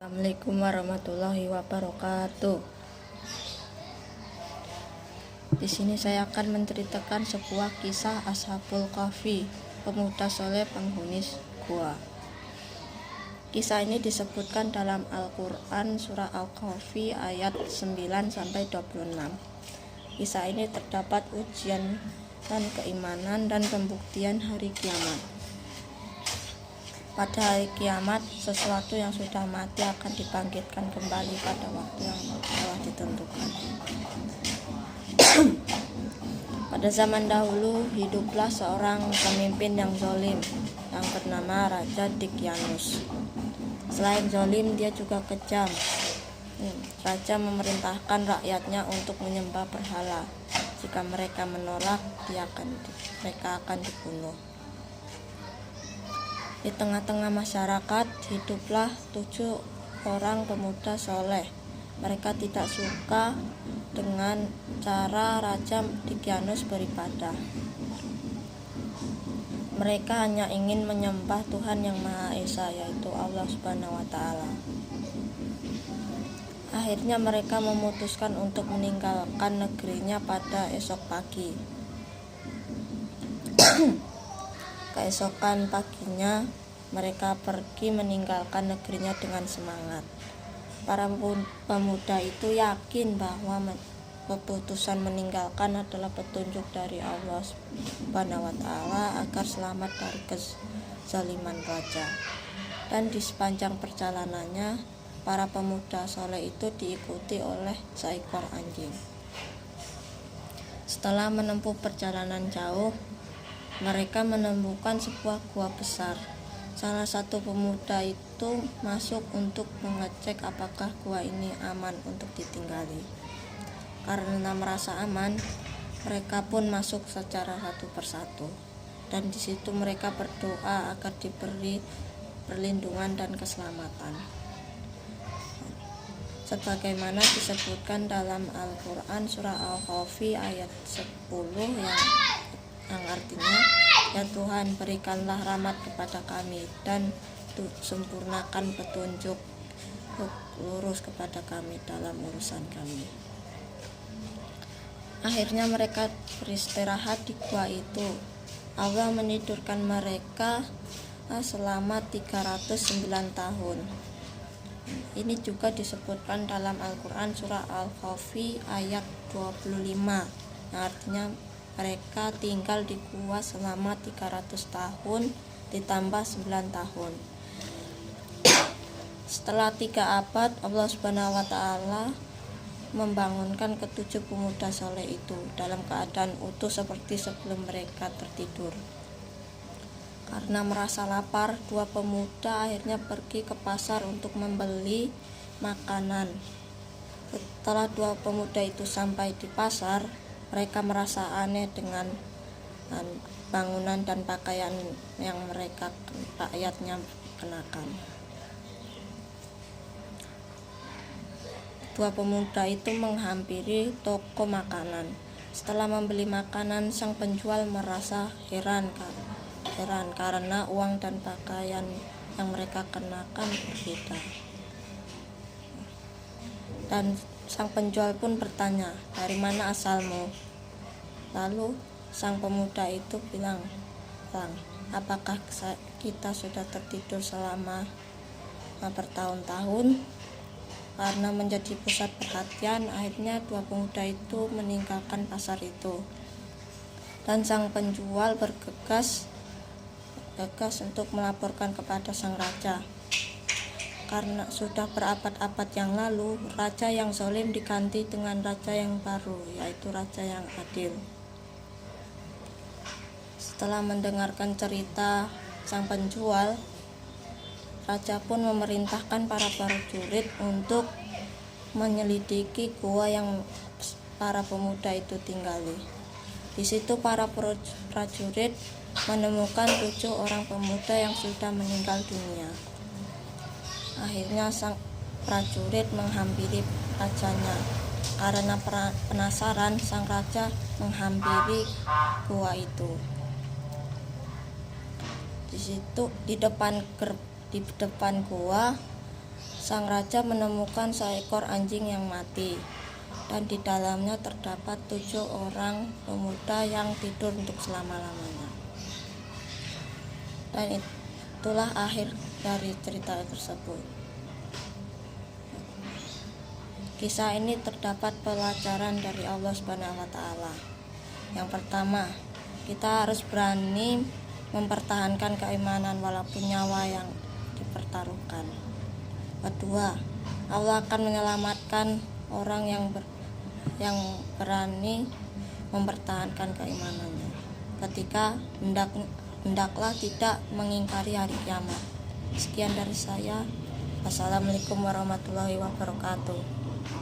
Assalamualaikum warahmatullahi wabarakatuh. Di sini saya akan menceritakan sebuah kisah Ashabul Kahfi, pemuda soleh penghuni gua. Kisah ini disebutkan dalam Al-Quran surah Al-Kahfi ayat 9-26. Kisah ini terdapat ujian dan keimanan dan pembuktian hari kiamat. Pada hari kiamat, sesuatu yang sudah mati akan dibangkitkan kembali pada waktu yang telah ditentukan. Pada zaman dahulu, hiduplah seorang pemimpin yang zalim yang bernama Raja Dicyanus. Selain zalim, dia juga kejam. Raja memerintahkan rakyatnya untuk menyembah berhala. Jika mereka menolak, mereka akan dibunuh. Di tengah-tengah masyarakat hiduplah 7 orang pemuda soleh. Mereka tidak suka dengan cara Raja Dicyanus beribadah. Mereka hanya ingin menyembah Tuhan yang Maha Esa, yaitu Allah Subhanahu wa Ta'ala. Akhirnya mereka memutuskan untuk meninggalkan negerinya pada esok pagi. Keesokan paginya mereka pergi meninggalkan negerinya dengan semangat. Para pemuda itu yakin bahwa keputusan meninggalkan adalah petunjuk dari Allah Subhanahu wa Ta'ala agar selamat dari kezaliman raja. Dan di sepanjang perjalanannya, para pemuda soleh itu diikuti oleh seekor anjing. Setelah menempuh perjalanan jauh, mereka menemukan sebuah gua besar. Salah satu pemuda itu masuk untuk mengecek apakah gua ini aman untuk ditinggali. Karena merasa aman, mereka pun masuk secara satu persatu. Dan di situ mereka berdoa agar diberi perlindungan dan keselamatan. Sebagaimana disebutkan dalam Al-Quran surah Al-Kahfi ayat 10 yang artinya, ya Tuhan, berikanlah rahmat kepada kami dan sempurnakan petunjuk lurus kepada kami dalam urusan kami. Akhirnya mereka beristirahat di gua itu. Allah menidurkan mereka selama 309 tahun. Ini juga disebutkan dalam Al-Quran surah Al-Kahfi ayat 25, yang artinya mereka tinggal di gua selama 300 tahun ditambah 9 tahun. Setelah 3 abad, Allah Subhanahu wa Ta'ala membangunkan ke-7 pemuda soleh itu dalam keadaan utuh seperti sebelum mereka tertidur. Karena merasa lapar, 2 pemuda akhirnya pergi ke pasar untuk membeli makanan. Setelah 2 pemuda itu sampai di pasar, mereka merasa aneh dengan bangunan dan pakaian yang rakyatnya kenakan. 2 pemuda itu menghampiri toko makanan. Setelah membeli makanan, sang penjual merasa heran karena uang dan pakaian yang mereka kenakan berbeda. Dan sang penjual pun bertanya, "Dari mana asalmu?" Lalu sang pemuda itu bilang, "Apakah kita sudah tertidur selama bertahun-tahun?" Karena menjadi pusat perhatian, akhirnya 2 pemuda itu meninggalkan pasar itu. Dan sang penjual bergegas untuk melaporkan kepada sang raja. Karena sudah berabad-abad yang lalu, raja yang zalim diganti dengan raja yang baru, yaitu raja yang adil. Setelah mendengarkan cerita sang penjual, raja pun memerintahkan para prajurit untuk menyelidiki gua yang para pemuda itu tinggali. Di situ para prajurit menemukan 7 orang pemuda yang sudah meninggal dunia. Akhirnya sang prajurit menghampiri rajanya. Karena penasaran, sang raja menghampiri gua itu. Di situ di depan gua Sang raja menemukan seekor anjing yang mati, dan di dalamnya terdapat 7 orang pemuda yang tidur untuk selama-lamanya. Dan itulah akhir dari cerita tersebut. Kisah ini terdapat pelajaran dari Allah Subhanahu wa taala. Yang pertama, kita harus berani mempertahankan keimanan walaupun nyawa yang dipertaruhkan. Kedua, Allah akan menyelamatkan orang yang berani mempertahankan keimanannya. Ketiga, hendaklah tidak mengingkari hari kiamat. Sekian dari saya. Wassalamualaikum warahmatullahi wabarakatuh.